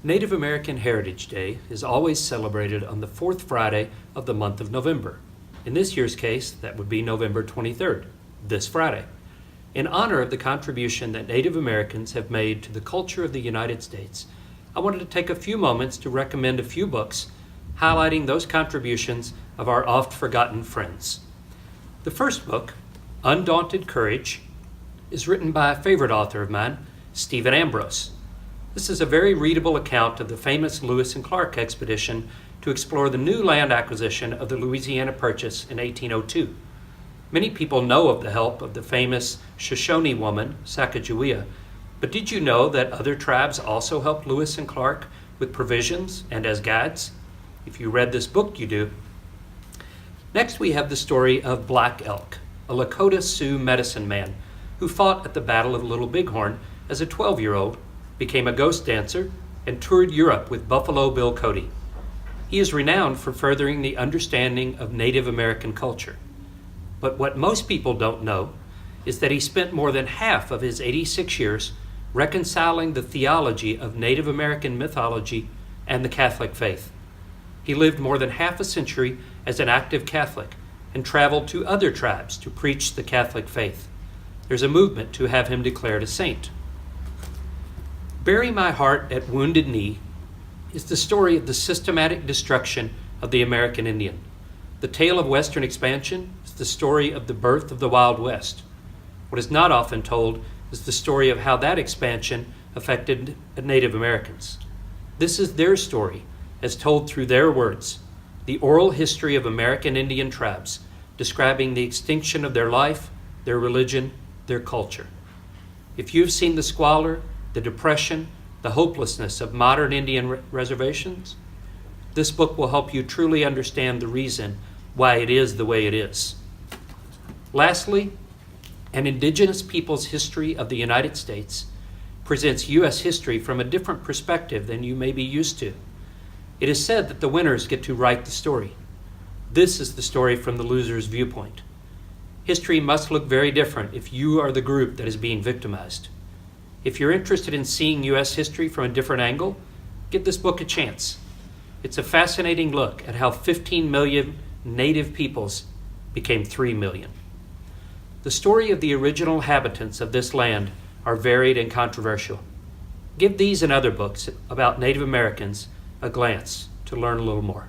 Native American Heritage Day is always celebrated on the fourth Friday of the month of November. In this year's case, that would be November 23rd, this Friday. In honor of the contribution that Native Americans have made to the culture of the United States, I wanted to take a few moments to recommend a few books highlighting those contributions of our oft-forgotten friends. The first book, Undaunted Courage, is written by a favorite author of mine, Stephen Ambrose. This is a very readable account of the famous Lewis and Clark expedition to explore the new land acquisition of the Louisiana Purchase in 1802. Many people know of the help of the famous Shoshone woman, Sacagawea, but did you know that other tribes also helped Lewis and Clark with provisions and as guides? If you read this book, you do. Next, we have the story of Black Elk, a Lakota Sioux medicine man who fought at the Battle of Little Bighorn as a 12-year-old, became a ghost dancer, and toured Europe with Buffalo Bill Cody. He is renowned for furthering the understanding of Native American culture. But what most people don't know is that he spent more than half of his 86 years reconciling the theology of Native American mythology and the Catholic faith. He lived more than half a century as an active Catholic and traveled to other tribes to preach the Catholic faith. There's a movement to have him declared a saint. Bury My Heart at Wounded Knee is the story of the systematic destruction of the American Indian. The tale of Western expansion is the story of the birth of the Wild West. What is not often told is the story of how that expansion affected Native Americans. This is their story, as told through their words, the oral history of American Indian tribes, describing the extinction of their life, their religion, their culture. If you've seen the squalor, the depression, the hopelessness of modern Indian reservations, this book will help you truly understand the reason why it is the way it is. Lastly, An Indigenous Peoples History of the United States presents U.S. history from a different perspective than you may be used to. It is said that the winners get to write the story. This is the story from the loser's viewpoint. History must look very different if you are the group that is being victimized. If you're interested in seeing U.S. history from a different angle, give this book a chance. It's a fascinating look at how 15 million native peoples became 3 million. The story of the original inhabitants of this land are varied and controversial. Give these and other books about Native Americans a glance to learn a little more.